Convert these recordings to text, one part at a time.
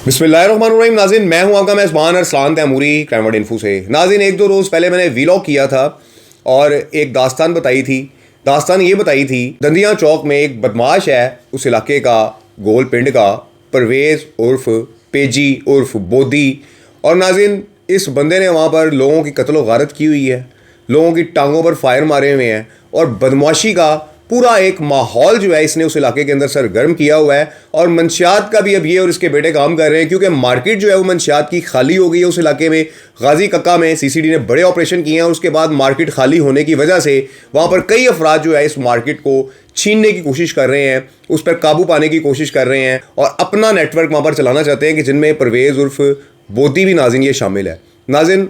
बिस्मिल्लाहिर्रहमानिर्रहीम। नाज़रीन, मैं हूं आपका मेज़बान अरसलान तैमूरी क्राइम इन्फो से। नाज़रीन, एक दो रोज़ पहले मैंने वीलॉग किया था और एक दास्तान बताई थी। दास्तान ये बताई थी, दंदियाँ चौक में एक बदमाश है उस इलाके का, गोल पिंड का, परवेज़ उर्फ पेजी उर्फ बोदी। और नाज़रीन, इस बंदे ने वहाँ पर लोगों की कत्ल गारत की हुई है, लोगों की टांगों पर फायर मारे हुए हैं और बदमाशी का पूरा एक माहौल जो है इसने उस इलाके के अंदर सरगर्म किया हुआ है। और मंशियात का भी अब ये और इसके बेटे काम कर रहे हैं, क्योंकि मार्केट जो है वो मंशियात की खाली हो गई है उस इलाके में। गाजी कक्का में सीसीडी ने बड़े ऑपरेशन किए हैं और उसके बाद मार्केट खाली होने की वजह से वहाँ पर कई अफराद जो है इस मार्केट को छीनने की कोशिश कर रहे हैं, उस पर काबू पाने की कोशिश कर रहे हैं और अपना नेटवर्क वहाँ पर चलाना चाहते हैं, कि जिनमें परवेज़ उर्फ बोदी भी नाज़रीन ये शामिल है। नाज़रीन,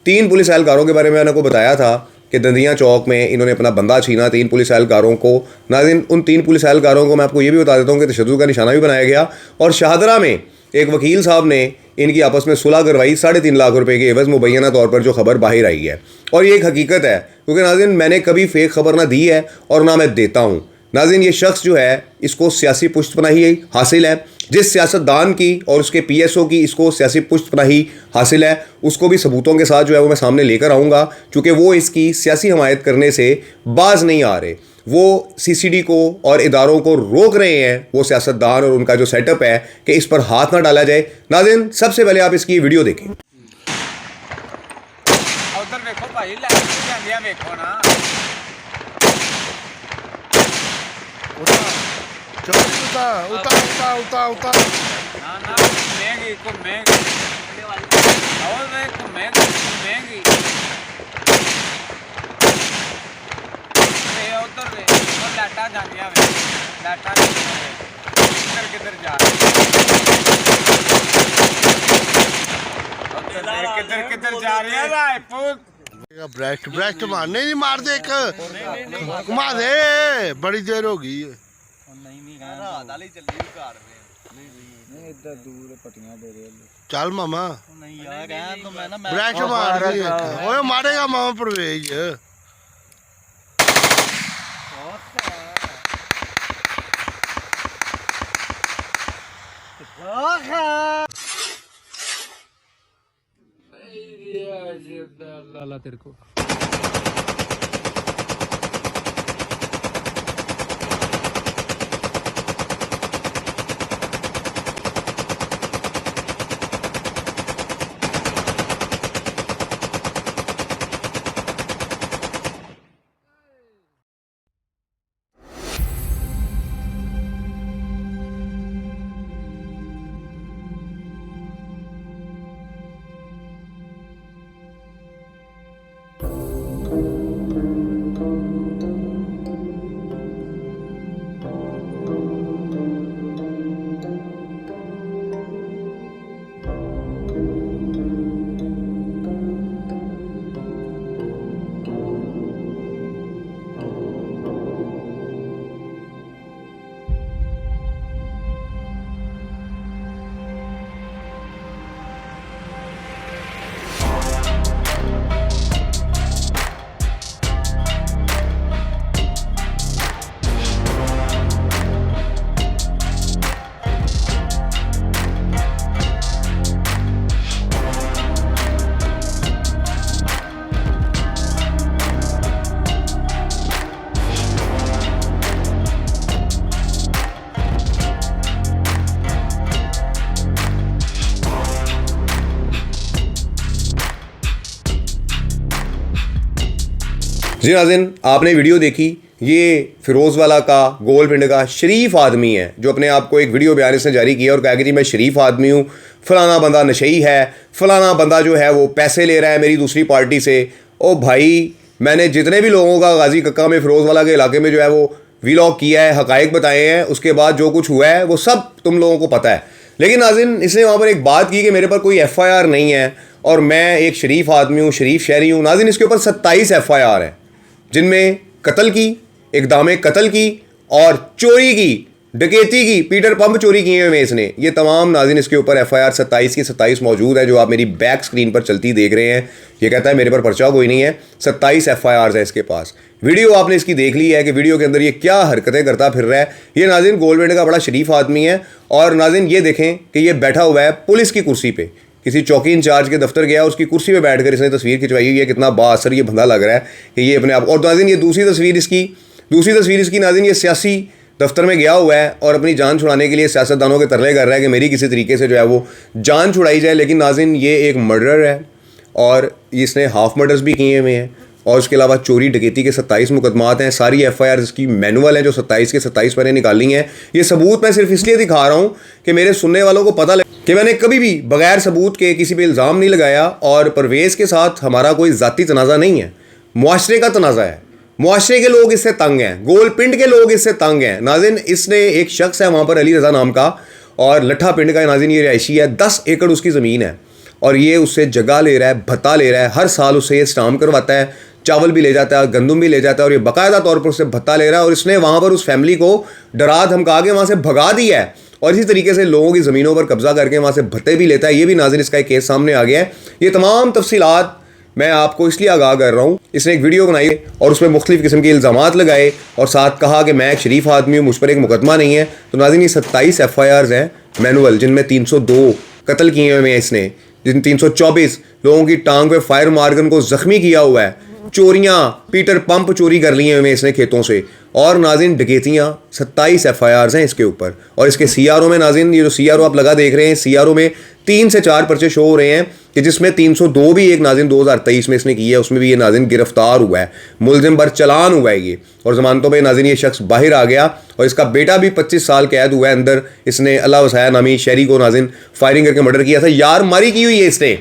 3 पुलिस एहलकारों के बारे में मैंने आपको बताया था कि दंदियाँ चौक में इन्होंने अपना बंदा छीना 3 पुलिस एहलकारों को। नाज़रीन, उन 3 पुलिस एहलकारों को मैं आपको ये भी बता देता हूँ कि तशद्दुद का निशाना भी बनाया गया और शाहदरा में एक वकील साहब ने इनकी आपस में सुलह करवाई 3.5 लाख रुपए के एवज़, मुबैना तौर पर जो खबर बाहर आई है। और ये एक हकीकत है, क्योंकि नाज़रीन मैंने कभी फेक खबर ना दी है और ना मैं देता हूँ। नाज़रीन, ये शख्स जो है इसको सियासी पुष्टपनाही हासिल है। जिस सियासतदान की और उसके पीएसओ की इसको सियासी पुष्टपनाही हासिल है, उसको भी सबूतों के साथ जो है वो मैं सामने लेकर आऊँगा, क्योंकि वो इसकी सियासी हमायत करने से बाज नहीं आ रहे। वो सीसीडी को और इदारों को रोक रहे हैं, वो सियासतदान और उनका जो सेटअप है कि इस पर हाथ ना डाला जाए। नाज़रीन, सबसे पहले आप इसकी वीडियो देखें। उधर देखो भाई, लाइट देखो ना। उता ना घूमेगी और मैं घूमेगी उधर वे और लाटा जानिया वे लाटा किधर जा किधर जा रही है रायपुर। ब्रेस्ट मारने नहीं मार दे, एक घुमा दे, बड़ी देर हो गई है। चल मामा, ब्रेस्ट मार दी, ओए मारेगा मामा परवेज। लाला तेरे को जी नाज़रीन, आपने वीडियो देखी। ये फिरोज़वाला का गोल पिंड का शरीफ आदमी है, जो अपने आप को एक वीडियो बयान इसने जारी किया और कहा कि जी मैं शरीफ आदमी हूँ, फ़लाना बंदा नशई है, फ़लाना बंदा जो है वो पैसे ले रहा है मेरी दूसरी पार्टी से। ओ भाई, मैंने जितने भी लोगों का गाजी कक्का में फिरोज़वाला के इलाके में जो है वो वीलॉग किया है, हकायक बताए हैं, उसके बाद जो कुछ हुआ है वो सब तुम लोगों को पता है। लेकिन नाज़रीन, इसने वहाँ पर एक बात की कि मेरे पर कोई FIR नहीं है और मैं एक शरीफ आदमी हूँ, शरीफ शहरी हूँ। नाज़रीन, इसके ऊपर 27 FIR हैं, जिनमें कत्ल की, इक़दाम कत्ल की और चोरी की डकैती की, पीटर पंप चोरी किए हुए इसने। ये तमाम नाज़रीन इसके ऊपर FIR 27 की 27 मौजूद है, जो आप मेरी बैक स्क्रीन पर चलती देख रहे हैं। ये कहता है मेरे पर पर्चा कोई नहीं है, 27 FIRs है इसके पास। वीडियो आपने इसकी देख ली है कि वीडियो के अंदर ये क्या हरकतें करता फिर रहा है। ये नाज़रीन गोलमेंट का बड़ा शरीफ आदमी है। और नाज़रीन ये देखें कि ये बैठा हुआ है पुलिस की कुर्सी पे, किसी चौकी इंचार्ज के दफ्तर गया, उसकी कुर्सी पे बैठकर इसने तस्वीर खिंचवाई हुई है। कितना बाअसर ये बंदा लग रहा है कि ये अपने आप। और नाज़रीन ये दूसरी तस्वीर इसकी नाज़रीन ये सियासी दफ्तर में गया हुआ है और अपनी जान छुड़ाने के लिए सियासतदानों के तरले कर रहा है कि मेरी किसी तरीके से जो है वो जान छुड़ाई जाए। लेकिन नाज़रीन ये एक मर्डर है और इसने हाफ मर्डर्स भी किए हुए हैं और उसके अलावा चोरी डकैती के 27 मुकदमात हैं। सारी FIRs की मैनुअल हैं जो 27 के 27 मैंने निकाली हैं। ये सबूत मैं सिर्फ इसलिए दिखा रहा हूँ कि मेरे सुनने वालों को पता लगे कि मैंने कभी भी बगैर सबूत के किसी पे इल्ज़ाम नहीं लगाया। और परवेज़ के साथ हमारा कोई ज़ाती तनाज़ा नहीं है, मुआशरे का तनाज़ा है। मुआशरे के लोग इससे तंग हैं, गोलपिंड के लोग इससे तंग हैं। नाज़रीन इसने एक शख्स है वहाँ पर अली रज़ा नाम का, और लट्ठा पिंड का नाज़रीन ये रिहायशी है। 10 एकड़ उसकी ज़मीन है और ये उससे जगह ले रहा है, भत्ता ले रहा है। हर साल उससे ये स्टाम्प करवाता है, चावल भी ले जाता है, गंदम भी ले जाता है, और ये बाकायदा तौर पर उससे भत्ता ले रहा है। और इसने वहाँ पर उस फैमिली को डरा धमका के वहाँ से भगा दिया है और इसी तरीके से लोगों की ज़मीनों पर कब्जा करके वहाँ से भत्ते भी लेता है। ये भी नाज़रीन इसका एक केस सामने आ गया है। ये तमाम तफसीलात मैं आपको इसलिए आगाह कर रहा हूँ। इसने एक वीडियो बनाई और उसमें मुख्तलिफ़ किस्म के इल्ज़ामात लगाए और साथ कहा कि मैं एक शरीफ आदमी हूँ, मुझ पर एक मुकदमा नहीं है। तो नाज़रीन ये 27 FIRs हैं मैनुअल, जिनमें 302 कत्ल किए हुए हैं इसने, जिन 324 लोगों की टांग पे फायर मारकर उनको ज़ख्मी किया हुआ है। चोरियाँ, पीटर पंप चोरी कर लिए हुए इसने खेतों से। और नाज़रीन डकैतियाँ 27 FIRs हैं इसके ऊपर। और इसके CRO में नाज़रीन ये जो CRO आप लगा देख रहे हैं, CRO में 3 से 4 पर्चे शो हो रहे हैं कि जिसमें 302 भी एक नाज़रीन 2023 में इसने की है, उसमें भी ये नाज़रीन गिरफ्तार हुआ है, मुलजिम बर चलान हुआ है ये। और ज़मानतों में नाज़रीन ये शख्स बाहर आ गया और इसका बेटा भी 25 साल कैद हुआ है अंदर। इसने अल्लाह वसाया नामी शहरी को नाज़रीन फायरिंग करके मर्डर किया था। यार मारी की हुई है इसने।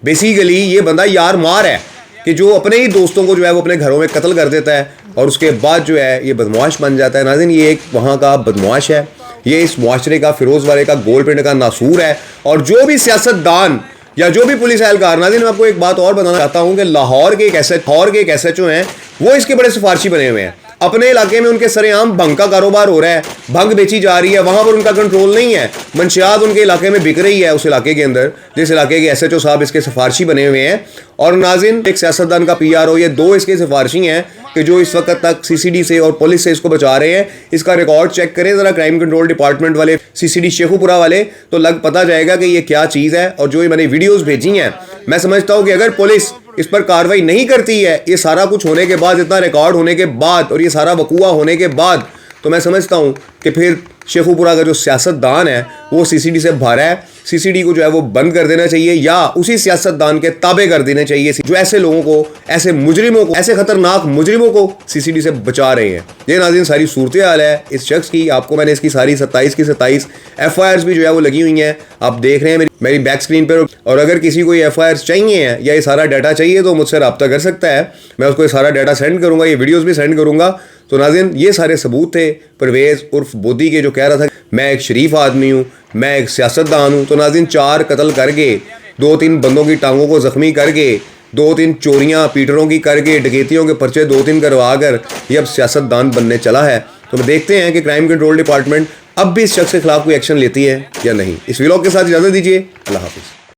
बेसिकली ये बंदा यार मार है कि जो अपने ही दोस्तों को जो है वो अपने घरों में कत्ल कर देता है और उसके बाद जो है ये बदमाश बन जाता है। नाज़रीन ये एक वहाँ का बदमाश है, ये इस मुआशरे का, फिरोज़ वाले का, गोलपिंड का नासूर है। और जो भी सियासतदान या जो भी पुलिस एहलकार, नाज़रीन मैं आपको एक बात और बताना चाहता हूँ कि लाहौर के एक SHO हैं, वो इसके बड़े सिफारशी बने हुए हैं। अपने इलाके में उनके सरेआम भंग का कारोबार हो रहा है, भंग बेची जा रही है, वहाँ पर उनका कंट्रोल नहीं है। मंशियात उनके इलाके में बिक रही है, उस इलाके के अंदर, जिस इलाके के SHO साहब इसके सिफारशी बने हुए हैं। और नाज़रीन एक सियासतदान का PRO, ये 2 इसके सिफारशी हैं कि जो इस वक्त तक CCD से और पुलिस से इसको बचा रहे हैं। इसका रिकॉर्ड चेक करें ज़रा, क्राइम कंट्रोल डिपार्टमेंट वाले, CCD शेखुपुरा वाले, तो लग पता जाएगा कि ये क्या चीज़ है। और जो ये मैंने वीडियोज़ भेजी हैं, मैं समझता हूँ कि अगर पुलिस इस पर कार्रवाई नहीं करती है, ये सारा कुछ होने के बाद, इतना रिकॉर्ड होने के बाद और ये सारा वकूआ होने के बाद, तो मैं समझता हूँ कि फिर शेखुपुरा का जो सियासतदान है वो CCD से भरा है। CCD को जो है वो बंद कर देना चाहिए या उसी सियासतदान के ताबे कर देने चाहिए जो ऐसे लोगों को, ऐसे मुजरिमों को, ऐसे खतरनाक मुजरिमों को CCD से बचा रहे हैं। ये नाज़रीन सारी सूरत हाल है इस शख्स की। आपको मैंने इसकी सारी 27 की 27 FIRs भी जो है वो लगी हुई हैं, आप देख रहे हैं मेरी बैक स्क्रीन पर। और अगर किसी को ये FIRs चाहिए हैं या ये सारा डाटा चाहिए तो मुझसे रब्ता कर सकता है, मैं उसको ये सारा डाटा सेंड करूँगा, ये वीडियोज़ भी सेंड करूँगा। तो नाज़रीन ये सारे सबूत थे परवेज़ उर्फ बोदी के, जो कह रहा था मैं एक शरीफ आदमी हूँ, मैं एक सियासतदान हूँ। तो नाज़रीन 4 कत्ल करके, 2-3 बंदों की टांगों को ज़ख्मी करके, 2-3 चोरियाँ पीटरों की करके, डकैतियों के पर्चे 2-3 करवा कर ये अब सियासतदान बनने चला है। तो देखते हैं कि क्राइम कंट्रोल डिपार्टमेंट अब भी इस शख्स के खिलाफ कोई एक्शन लेती है या नहीं। इस व्लॉग के साथ इजाज़त दीजिए। अल्लाह हाफिज़।